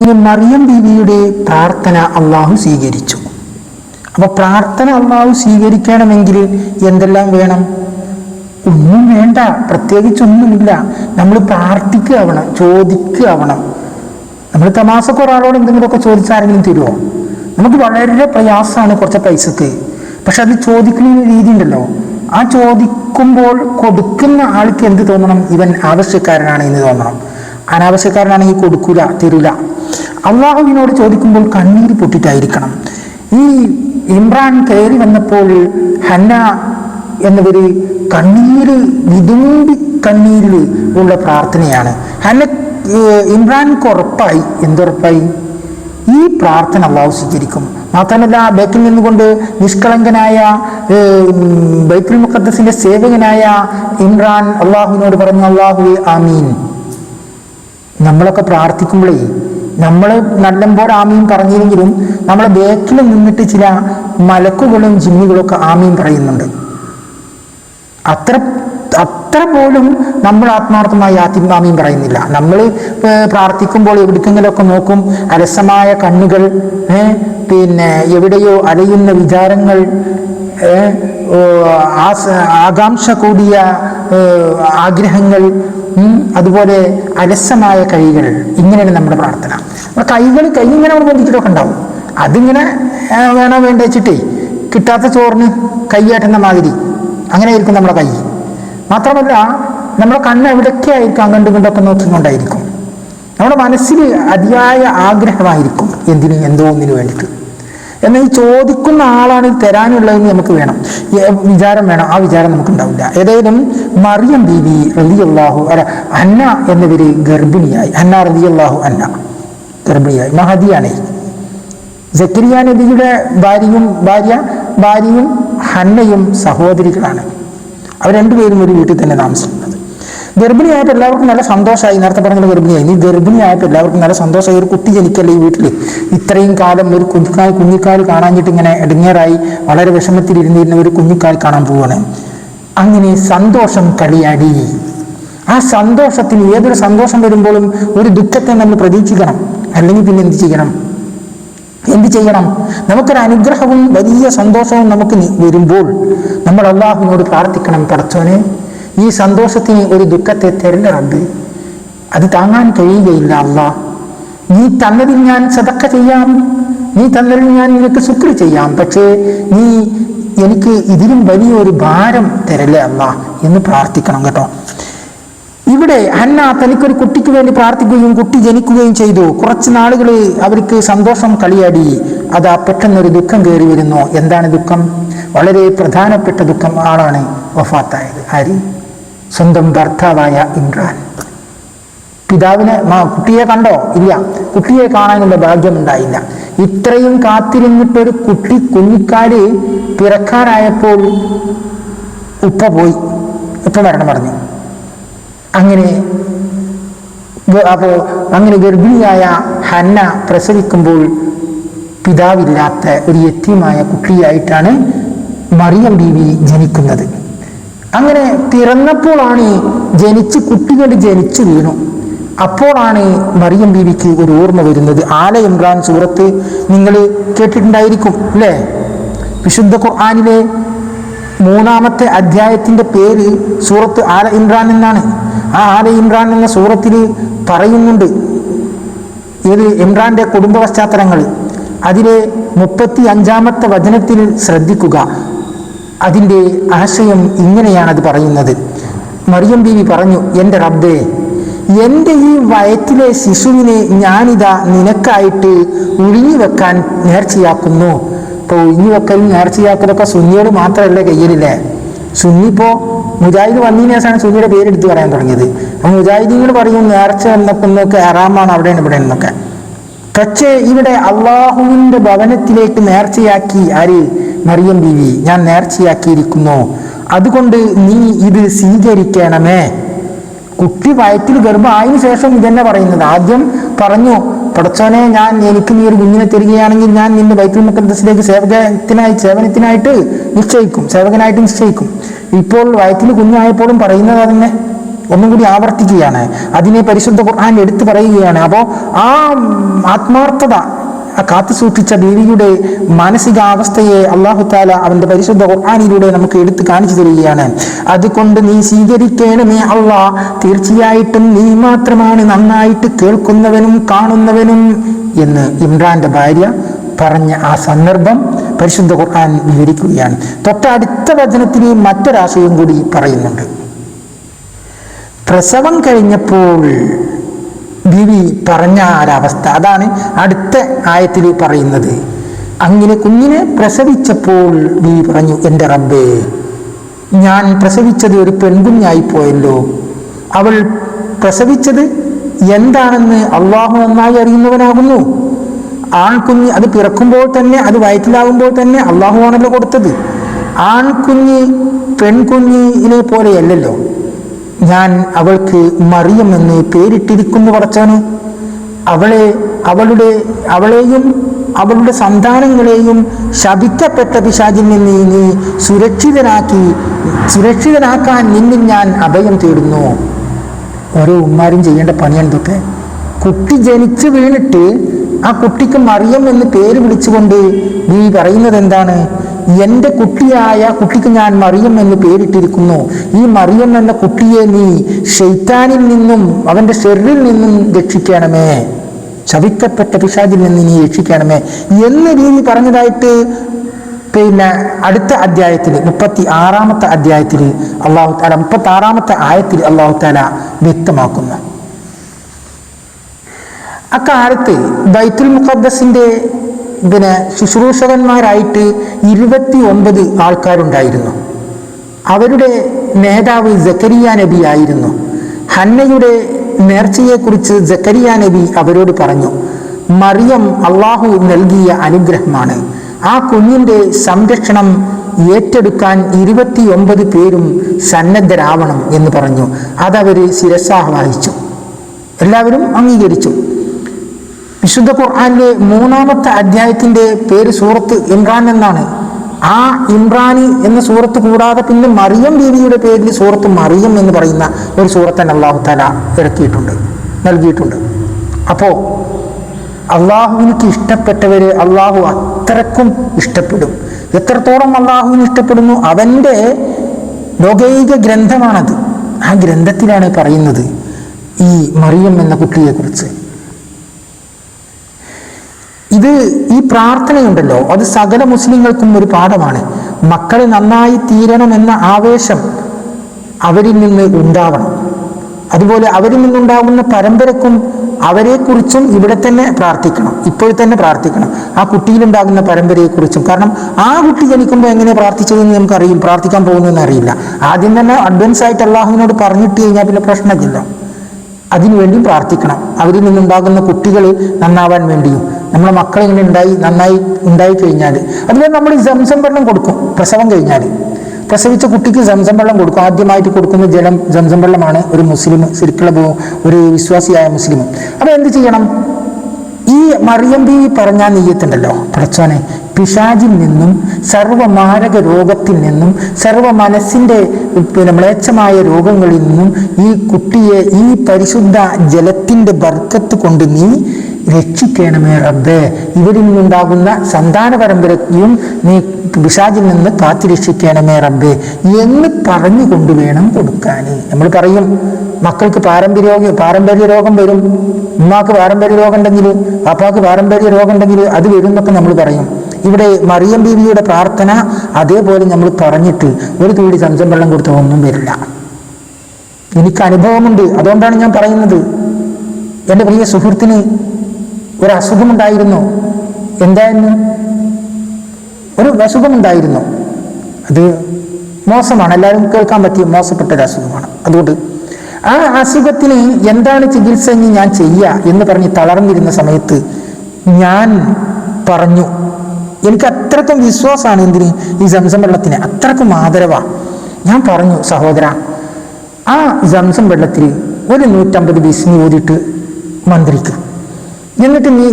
ഇനി മറിയം ബീവിയുടെ പ്രാർത്ഥന അള്ളാഹു സ്വീകരിച്ചു. അപ്പൊ പ്രാർത്ഥന അള്ളാഹു സ്വീകരിക്കണമെങ്കിൽ എന്തെല്ലാം വേണം? ഒന്നും വേണ്ട, പ്രത്യേകിച്ചൊന്നുമില്ല. നമ്മൾ പ്രാർത്ഥിക്കുകയാവണം, ചോദിക്കുകയാവണം. നമ്മൾ തമാശക്ക് ഒരാളോട് എന്തെങ്കിലുമൊക്കെ ചോദിച്ചാരെങ്കിലും തരുമോ? നമുക്ക് വളരെ പ്രയാസമാണ് കുറച്ച് പൈസക്ക്. പക്ഷെ അത് ചോദിക്കുന്ന രീതി ഉണ്ടല്ലോ, ആ ചോദിക്കുമ്പോൾ കൊടുക്കുന്ന ആൾക്ക് എന്ത് തോന്നണം? ഇവൻ ആവശ്യക്കാരനാണ് എന്ന് തോന്നണം. അനാവശ്യക്കാരനാണെങ്കിൽ കൊടുക്കൂല, തരൂല. അള്ളാഹുവിനോട് ചോദിക്കുമ്പോൾ കണ്ണീര് പൊട്ടിട്ടായിരിക്കണം. ഈ ഇമ്രാൻ കയറി വന്നപ്പോൾ ഹന്ന എന്നവര് കണ്ണീര് വിതുമ്പി കണ്ണീരിൽ ഉള്ള പ്രാർത്ഥനയാണ്. ഇമ്രാൻക്ക് ഉറപ്പായി, എന്തുറപ്പായി? ഈ പ്രാർത്ഥന അള്ളാഹു സ്വീകരിക്കും. മാത്രമല്ല, ബേക്കിൽ നിന്നുകൊണ്ട് നിഷ്കളങ്കനായ ബൈത്തുൽ മുഖദ്ദസിന്റെ സേവകനായ ഇമ്രാൻ അള്ളാഹുവിനോട് പറഞ്ഞു, അള്ളാഹുവേ ആമീൻ. നമ്മളൊക്കെ പ്രാർത്ഥിക്കുമ്പോഴേ നമ്മൾ നല്ലപോലെ ആമീൻ പറഞ്ഞില്ലെങ്കിലും നമ്മളെ ബേക്കിൽ നിന്നിട്ട് ചില മലക്കുകളും ജിന്നുകളും ഒക്കെ ആമീൻ പറയുന്നുണ്ട്. അത്ര പോലും നമ്മൾ ആത്മാർത്ഥമായി ആമീൻ പറയുന്നില്ല. നമ്മൾ പ്രാർത്ഥിക്കുമ്പോൾ എവിടേക്കെങ്കിലുമൊക്കെ നോക്കും, അലസമായ കണ്ണുകൾ, പിന്നെ എവിടെയോ അലയുന്ന വിചാരങ്ങൾ, ആകാംക്ഷ കൂടിയ ആഗ്രഹങ്ങൾ, അതുപോലെ അലസമായ കൈകൾ. ഇങ്ങനെയാണ് നമ്മുടെ പ്രാർത്ഥന. കൈ ഇങ്ങനെ നമ്മൾ ബന്ധിച്ചിട്ടൊക്കെ ഉണ്ടാവും. അതിങ്ങനെ വേണോ വേണ്ട വെച്ചിട്ടേ കിട്ടാത്ത ചോറിന് കൈയാട്ടുന്ന മാതിരി അങ്ങനെ ആയിരിക്കും നമ്മുടെ കൈ. മാത്രമല്ല, നമ്മുടെ കണ്ണ് എവിടൊക്കെയായിരിക്കും അങ്ങോട്ടും ഇങ്ങോട്ടൊക്കെ നോക്കിക്കൊണ്ടായിരിക്കും. നമ്മുടെ മനസ്സിൽ അതിയായ ആഗ്രഹമായിരിക്കും എന്തിന്, എന്തോ ഒന്നിനു വേണ്ടിയിട്ട്. എന്നാൽ ഈ ചോദിക്കുന്ന ആളാണ് തരാനുള്ളതെന്ന് നമുക്ക് വേണം, വിചാരം വേണം. ആ വിചാരം നമുക്ക് ഉണ്ടാവില്ല. ഏതായാലും മറിയം ബീവി റളിയല്ലാഹു ഹന്ന എന്നവര് ഗർഭിണിയായി. ഹന്ന റളിയല്ലാഹു അൻഹ ഗർഭിണിയായി. മഹദിയാണേ. സക്കരിയ നബിയുടെ ഭാര്യയും ഹന്നയും സഹോദരികളാണ്. അവർ രണ്ടുപേരും ഒരു വീട്ടിൽ തന്നെ താമസിക്കുന്നത്. ഗർഭിണിയായപ്പോൾ എല്ലാവർക്കും നല്ല സന്തോഷമായി. നേരത്തെ പറഞ്ഞ ഗർഭിണിയായി. നീ ഗർഭിണിയായപ്പോൾ എല്ലാവർക്കും നല്ല സന്തോഷമായി. ഒരു കുട്ടി ജനിക്കല്ലേ ഈ വീട്ടിൽ. ഇത്രയും കാലം ഒരു കുഞ്ഞിക്കാൽ കാണാഞ്ഞിട്ട് ഇങ്ങനെ ഇടങ്ങേറായി വളരെ വിഷമത്തിലിരുന്നിരുന്ന ഒരു കുഞ്ഞിക്കാൽ കാണാൻ പോവാണ്. അങ്ങനെ സന്തോഷം കളിയാടി. ആ സന്തോഷത്തിന്, ഏതൊരു സന്തോഷം വരുമ്പോഴും ഒരു ദുഃഖത്തെ നമ്മൾ പ്രതീക്ഷിക്കണം. അല്ലെങ്കിൽ പിന്നെ എന്ത് ചെയ്യണം? നമുക്കൊരു അനുഗ്രഹവും വലിയ സന്തോഷവും നമുക്ക് വരുമ്പോൾ നമ്മൾ അള്ളാഹുവിനോട് പ്രാർത്ഥിക്കണം, പടച്ചോനെ ഈ സന്തോഷത്തിന് ഒരു ദുഃഖത്തെ തരില്ല റബ്ബ്, അത് താങ്ങാൻ കഴിയുകയില്ല അള്ളാഹ്. നീ തന്നതിൽ ഞാൻ സദഖ ചെയ്യാം, നീ തന്നതിൽ ഞാൻ നിനക്ക് ശുക്ർ ചെയ്യാം, പക്ഷേ നീ എനിക്ക് ഇതിലും വലിയൊരു ഭാരം തരല്ലേ അള്ളാഹ് എന്ന് പ്രാർത്ഥിക്കണം കേട്ടോ. ഇവിടെ ഹന്ന തനിക്കൊരു കുട്ടിക്ക് വേണ്ടി പ്രാർത്ഥിക്കുകയും കുട്ടി ജനിക്കുകയും ചെയ്തു. കുറച്ച് നാളുകൾ അവർക്ക് സന്തോഷം കളിയാടി. അതാ പെട്ടെന്നൊരു ദുഃഖം കയറി വരുന്നു. എന്താണ് ദുഃഖം? വളരെ പ്രധാനപ്പെട്ട ദുഃഖം. ആളാണ് വഫാത്തായത്. ആര്? സ്വന്തം ഭർത്താവായ ഇമ്രാൻ. പിതാവിനെ കുട്ടിയെ കണ്ടോ? ഇല്ല, കുട്ടിയെ കാണാനുള്ള ഭാഗ്യമുണ്ടായില്ല. ഇത്രയും കാത്തിരുന്നിട്ടൊരു കുഞ്ഞിക്കാല് പിറക്കാനായപ്പോൾ ഉപ്പ മരണമടഞ്ഞു. അങ്ങനെ ഗർഭിണിയായ ഹന്ന പ്രസവിക്കുമ്പോൾ പിതാവില്ലാത്ത ഒരു യതീമായ കുട്ടിയായിട്ടാണ് മറിയം ബീവി ജനിക്കുന്നത്. അങ്ങനെ പിറന്നപ്പോഴാണ് കുട്ടികൾ ജനിച്ചു വീണു. അപ്പോഴാണ് മറിയം ബീവിക്ക് ഒരു ഓർമ്മ വരുന്നത്. ആല ഇമ്രാൻ സൂറത്ത് നിങ്ങൾ കേട്ടിട്ടുണ്ടായിരിക്കും അല്ലേ? വിശുദ്ധ ഖുർആനിലെ 3-ാമത്തെ അധ്യായത്തിന്റെ പേര് സൂറത്ത് ആല ഇമ്രാൻ എന്നാണ്. ആ ആല ഇമ്രാൻ എന്ന സൂറത്തിൽ പറയുന്നുണ്ട് ഇത് ഇമ്രാന്റെ കുടുംബ പശ്ചാത്തലങ്ങൾ. അതിലെ 35-ാമത്തെ വചനത്തിൽ ശ്രദ്ധിക്കുക. അതിൻ്റെ ആശയം ഇങ്ങനെയാണ് അത് പറയുന്നത്. മറിയം ബീവി പറഞ്ഞു, എൻ്റെ റബ്ബേ, എൻ്റെ ഈ വയറ്റിലെ ശിശുവിനെ ഞാനിതാ നിനക്കായിട്ട് ഒഴിഞ്ഞു വെക്കാൻ നേർച്ചയാക്കുന്നു. ഇപ്പോൾ ഒഴിഞ്ഞു വെക്കലും നേർച്ചയാക്കലൊക്കെ സുന്നിയോട് മാത്രമല്ല കയ്യിലില്ലേ. സുന്നി ഇപ്പോൾ മുജാഹിദ് വന്നതിന് ശേഷമാണ് സുന്നിയുടെ പേരെടുത്ത് പറയാൻ തുടങ്ങിയത്. അപ്പോൾ മുജാഹിദീങ്ങൾ പറയും നേർച്ച എന്നൊക്കെ ഹറാമാണ് അവിടെയാണ് ഇവിടെ എന്നൊക്കെ. പക്ഷേ ഇവിടെ അള്ളാഹുവിൻ്റെ ഭവനത്തിലേക്ക് നേർച്ചയാക്കി ആര്? മറിയം ബീവി. ഞാൻ നേർച്ചയാക്കിയിരിക്കുന്നു, അതുകൊണ്ട് നീ ഇത് സ്വീകരിക്കണമേ. കുട്ടി വയറ്റിൽ ഗർഭമായതിനു ശേഷം ഇതന്നെ പറയുന്നത്. ആദ്യം പറഞ്ഞു, പടച്ചോനെ, എനിക്ക് നീ ഒരു കുഞ്ഞിനെ തരികയാണെങ്കിൽ ഞാൻ നിന്റെ ബൈത്തുൽ മുഖദ്ദസിലേക്ക് സേവകനായിട്ട് നിശ്ചയിക്കും. ഇപ്പോൾ വയറ്റിൽ കുഞ്ഞായപ്പോഴും പറയുന്നത് തന്നെ ഒന്നും കൂടി ആവർത്തിക്കുകയാണ്, അതിനെ പരിശുദ്ധ ഖുർആൻ എടുത്തു പറയുകയാണ്. അപ്പോൾ ആ ആത്മാർത്ഥത കാത്തു സൂക്ഷിച്ച ബീവിയുടെ മാനസികാവസ്ഥയെ അല്ലാഹു തആല അവന്റെ പരിശുദ്ധ ഖുർആനിലൂടെ നമുക്ക് എടുത്തു കാണിച്ചു തരികയാണ്. അതുകൊണ്ട് നീ സ്വീകരിക്കണമേ അല്ലാഹ്, തീർച്ചയായിട്ടും നീ മാത്രമാണ് നന്നായിട്ട് കേൾക്കുന്നവനും കാണുന്നവനും എന്ന് ഇമ്രാന്റെ ഭാര്യ പറഞ്ഞ ആ സന്ദർഭം പരിശുദ്ധ ഖുർആൻ വിവരിക്കുകയാണ്. തൊട്ടടുത്ത വചനത്തിൽ മറ്റൊരാശയം കൂടി പറയുന്നുണ്ട്. പ്രസവം കഴിഞ്ഞപ്പോൾ ബീവി പറഞ്ഞ ഒരവസ്ഥ, അതാണ് അടുത്ത ആയത്തിൽ പറയുന്നത്. അങ്ങനെ കുഞ്ഞിനെ പ്രസവിച്ചപ്പോൾ ബീവി പറഞ്ഞു, എൻ്റെ റബ്ബേ, ഞാൻ പ്രസവിച്ചത് ഒരു പെൺകുഞ്ഞായിപ്പോയല്ലോ. അവൾ പ്രസവിച്ചത് എന്താണെന്ന് അള്ളാഹു നന്നായി അറിയുന്നവനാകുന്നു. ആൺകുഞ്ഞ് അത് പിറക്കുമ്പോൾ തന്നെ, അത് വയറ്റിലാകുമ്പോൾ തന്നെ അള്ളാഹു ആണല്ലോ കൊടുത്തത്. ആൺകുഞ്ഞ് പെൺകുഞ്ഞിനെ പോലെയല്ലല്ലോ. ഞാൻ അവൾക്ക് മറിയം എന്ന് പേരിട്ടിരിക്കുന്നു പടച്ചവനെ. അവളെയും അവളുടെ സന്താനങ്ങളെയും ശപിക്കപ്പെട്ട പിശാചിൽ നിന്ന് നീ സുരക്ഷിതനാക്കാൻ നിന്നിൽ ഞാൻ അഭയം തേടുന്നു. ഓരോ ഉമ്മാരും ചെയ്യേണ്ട പണിയാണ് ഇതൊക്കെ. കുട്ടി ജനിച്ചു വീണിട്ട് ആ കുട്ടിക്ക് മറിയം എന്ന് പേര് വിളിച്ചുകൊണ്ട് നീ പറയുന്നത് എന്താണ്? എൻ്റെ കുട്ടിക്ക് ഞാൻ മറിയം എന്ന് പേരിട്ടിരിക്കുന്നു. ഈ മറിയം എന്ന കുട്ടിയെ നീ ശൈത്താനിൽ നിന്നും അവൻ്റെ ഷെറിൽ നിന്നും രക്ഷിക്കണമേ, ശപിക്കപ്പെട്ട പിശാചിൽ നിന്ന് നീ രക്ഷിക്കണമേ എന്ന രീതി പറഞ്ഞതായിട്ട് അടുത്ത അധ്യായത്തിൽ 36-ാമത്തെ അധ്യായത്തിൽ അല്ലാഹു തആല 36-ാമത്തെ ആയത്തിൽ അല്ലാഹു തആല വ്യക്തമാക്കുന്നു. അക്കാലത്ത് ബൈത്തുൽ മുഖദ്ദസിന്റെ ശുശ്രൂഷകന്മാരായിട്ട് 29 ആൾക്കാരുണ്ടായിരുന്നു. അവരുടെ നേതാവ് സക്കരിയ നബി ആയിരുന്നു. ഹന്നയുടെ നേർച്ചയെക്കുറിച്ച് സക്കരിയ നബി അവരോട് പറഞ്ഞു, മറിയം അള്ളാഹു നൽകിയ അനുഗ്രഹമാണ്. ആ കുഞ്ഞിൻ്റെ സംരക്ഷണം ഏറ്റെടുക്കാൻ 29 പേരും സന്നദ്ധരാവണം എന്ന് പറഞ്ഞു. അതവർ ശിരസാഹ്വാനിച്ചു. എല്ലാവരും അംഗീകരിച്ചു. വിശുദ്ധ ഖുർആനിലെ 3-ാമത്തെ അധ്യായത്തിന്റെ പേര് സൂറത്ത് ഇമ്രാൻ എന്നാണ്. ആ ഇമ്രാനി എന്ന സൂറത്ത് കൂടാതെ പിന്നെ മറിയം ബീവിയുടെ പേരിൽ സൂറത്ത് മറിയം എന്ന് പറയുന്ന ഒരു സൂറത്തന്നെ അല്ലാഹു തആല നൽകിയിട്ടുണ്ട്. അപ്പോൾ അള്ളാഹുവിനിക്ക് ഇഷ്ടപ്പെട്ടവരെ അള്ളാഹു അത്രക്കും ഇഷ്ടപ്പെടും. എത്രത്തോളം അള്ളാഹുവിന് ഇഷ്ടപ്പെടുന്നു, അവൻ്റെ ലോകൈക ഗ്രന്ഥമാണത്. ആ ഗ്രന്ഥത്തിലാണ് പറയുന്നത് ഈ മറിയം എന്ന കുട്ടിയെക്കുറിച്ച്. ഈ പ്രാർത്ഥനയുണ്ടല്ലോ, അത് സകല മുസ്ലിങ്ങൾക്കും ഒരു പാഠമാണ്. മക്കളെ നന്നായി തീരണമെന്ന ആവേശം അവരിൽ നിന്ന് ഉണ്ടാവണം. അതുപോലെ അവരിൽ നിന്നുണ്ടാകുന്ന പരമ്പരക്കും അവരെക്കുറിച്ചും ഇവിടെ തന്നെ പ്രാർത്ഥിക്കണം, ഇപ്പോൾ തന്നെ പ്രാർത്ഥിക്കണം. ആ കുട്ടിയിലുണ്ടാകുന്ന പരമ്പരയെക്കുറിച്ചും. കാരണം ആ കുട്ടി ജനിക്കുമ്പോൾ എങ്ങനെ പ്രാർത്ഥിച്ചതെന്ന് നമുക്കറിയും, പ്രാർത്ഥിക്കാൻ പോകുന്നതെന്ന് അറിയില്ല. ആദ്യം തന്നെ അഡ്വാൻസ് ആയിട്ട് അള്ളാഹുവിനോട് പറഞ്ഞിട്ട് കഴിഞ്ഞാൽ പിന്നെ പ്രശ്നമില്ല. അതിനുവേണ്ടി പ്രാർത്ഥിക്കണം. അവരിൽ നിന്നുണ്ടാകുന്ന കുട്ടികൾ നന്നാവാൻ വേണ്ടിയും നമ്മളെ മക്കൾ ഇങ്ങനെ നന്നായി ഉണ്ടായിക്കഴിഞ്ഞാൽ. അതുപോലെ നമ്മൾ സംസം വെള്ളം കൊടുക്കും. പ്രസവം കഴിഞ്ഞാൽ പ്രസവിച്ച കുട്ടിക്ക് സംസം വെള്ളം കൊടുക്കും. ആദ്യമായിട്ട് കൊടുക്കുന്ന ജലം സംസം വെള്ളമാണ് ഒരു മുസ്ലിം, ശരിക്കുള്ള ഒരു വിശ്വാസിയായ മുസ്ലിം. അപ്പോൾ എന്ത് ചെയ്യണം? ഈ മറിയം ബീവി പറഞ്ഞ നെയ്യത്തുണ്ടല്ലോ, പടച്ചോനെ, പിശാചിൽ നിന്നും സർവ്വമാരക രോഗത്തിൽ നിന്നും സർവ്വ മനസ്സിൻ്റെ മ്ലേച്ഛമായ രോഗങ്ങളിൽ നിന്നും ഈ കുട്ടിയെ ഈ പരിശുദ്ധ ജലത്തിൻ്റെ ബർക്കത്ത് കൊണ്ട് നീ രക്ഷിക്കണമേ റബ്ബേ. ഇവരിൽ നിന്നുണ്ടാകുന്ന സന്താന പരമ്പരയും നീ പിശാചിൽ നിന്ന് കാത്തു രക്ഷിക്കണമേ റബ്ബേ എന്ന് പറഞ്ഞുകൊണ്ട് വേണം കൊടുക്കാൻ. നമ്മൾ പറയും മക്കൾക്ക് പാരമ്പര്യ രോഗം വരും, ഉമ്മാക്ക് പാരമ്പര്യ രോഗം ഉണ്ടെങ്കിൽ, പാപ്പാക്ക് പാരമ്പര്യ രോഗം ഉണ്ടെങ്കിൽ അത് വരും എന്നൊക്കെ നമ്മൾ പറയും. ഇവിടെ മറിയം ബീവിയുടെ പ്രാർത്ഥന അതേപോലെ നമ്മൾ പറഞ്ഞിട്ട് ഒരു തുള്ളി സംസം വെള്ളം കൊടുത്താൽ ഒന്നും വരില്ല. എനിക്ക് അനുഭവമുണ്ട്, അതുകൊണ്ടാണ് ഞാൻ പറയുന്നത്. എൻ്റെ പ്രിയ സുഹൃത്തിന് ഒരു അസുഖമുണ്ടായിരുന്നു. എന്തായിരുന്നു? ഒരു അസുഖമുണ്ടായിരുന്നു. അത് മോശമാണ്, എല്ലാവരും കേൾക്കാൻ പറ്റിയ മോശപ്പെട്ട ഒരു അസുഖമാണ്. അതുകൊണ്ട് ആ അസുഖത്തിന് എന്താണ് ചികിത്സ എന്ന് ഞാൻ ചെയ്യുക എന്ന് പറഞ്ഞ് തളർന്നിരുന്ന സമയത്ത് ഞാൻ പറഞ്ഞു, എനിക്ക് അത്രക്കും വിശ്വാസമാണ് എന്തിന്, ഈ സംസം വെള്ളത്തിന് അത്രക്കും ആദരവാണ്. ഞാൻ പറഞ്ഞു, സഹോദര, ആ സംസം വെള്ളത്തിൽ ഒരു 150 ബിസ്മി ഓതിയിട്ട് മന്ത്രിക്കും. എന്നിട്ട് നീ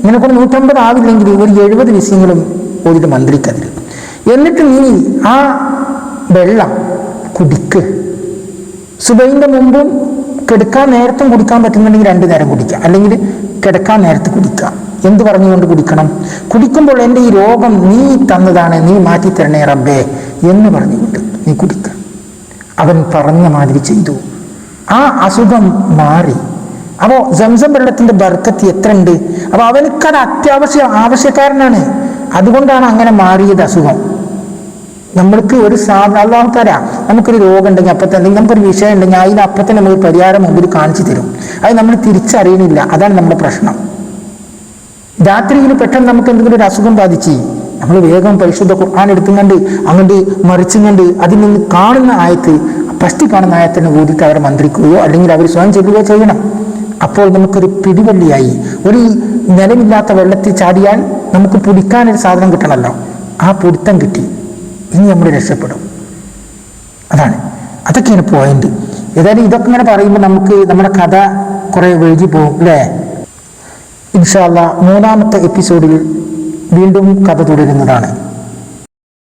നിനക്കൊരു 150 ആവില്ലെങ്കിൽ ഒരു 70 ബിസ്മികളും ഓതിയിട്ട് മന്ത്രിക്കതിൽ. എന്നിട്ട് നീ ആ വെള്ളം കുടിക്ക്. സുബൈൻ്റെ മുമ്പും കിടക്കാൻ നേരത്തും കുടിക്കാൻ പറ്റുന്നുണ്ടെങ്കിൽ 2 നേരം കുടിക്കുക, അല്ലെങ്കിൽ കിടക്കാൻ നേരത്ത് കുടിക്കുക. എന്ത് പറഞ്ഞുകൊണ്ട് കുടിക്കണം? കുടിക്കുമ്പോൾ എൻ്റെ ഈ രോഗം നീ തന്നതാണ്, നീ മാറ്റിത്തരണേ റബ്ബേ എന്ന് പറഞ്ഞുകൊണ്ട് നീ കുടിക്കുക. അവൻ പറഞ്ഞ മാതിരി ചെയ്തു, ആ അസുഖം മാറി. അപ്പോൾ സംസം വെള്ളത്തിൻ്റെ ബർക്കത്ത് എത്ര ഉണ്ട്? അപ്പോൾ അവനക്കത് ആവശ്യക്കാരനാണ്, അതുകൊണ്ടാണ് അങ്ങനെ മാറിയത് അസുഖം. നമ്മൾക്ക് ഒരു അല്ലാഹു തആല നമുക്കൊരു രോഗം ഉണ്ടെങ്കിൽ അപ്പത്തെ എന്തെങ്കിലും നമുക്കൊരു വിഷയം ഉണ്ടെങ്കിൽ അതിന് അപ്പത്തെ നമുക്ക് പരിഹാരം മുമ്പിൽ കാണിച്ചു തരും. അത് നമ്മൾ തിരിച്ചറിയണില്ല, അതാണ് നമ്മുടെ പ്രശ്നം. രാത്രിയിൽ പെട്ടെന്ന് നമുക്ക് എന്തെങ്കിലും ഒരു അസുഖം ബാധിച്ച് നമ്മൾ വേഗം പരിശുദ്ധ ഖുർആൻ എടുത്തുകൊണ്ട് അങ്ങോട്ട് മറിച്ചുകൊണ്ട് അതിൽ നിന്ന് കാണുന്ന ആയത്ത്, ഫസ്റ്റ് കാണുന്ന ആയത്തിനെ ഊതിയിട്ട് അവരെ മന്ത്രിക്കുകയോ അല്ലെങ്കിൽ അവർ സ്വയം ചെല്ലുകയോ ചെയ്യണം. അപ്പോൾ നമുക്കൊരു പിടിവള്ളിയായി. ഒരു നിലമില്ലാത്ത വെള്ളത്തിൽ ചാടിയാൽ നമുക്ക് പിടിക്കാനൊരു സാധനം കിട്ടണമല്ലോ, ആ പിടുത്തം കിട്ടി, ഇനി നമ്മൾ രക്ഷപ്പെടും. അതൊക്കെയാണ് പോയിന്റ്. ഏതായാലും ഇതൊക്കെ ഇങ്ങനെ പറയുമ്പോൾ നമുക്ക് നമ്മുടെ കഥ കുറെ വഴുകി പോകും അല്ലേ? ഇൻഷാ അല്ലാഹ് 3-ാമത്തെ എപ്പിസോഡിൽ വീണ്ടും കഥ തുടരുന്നതാണ്.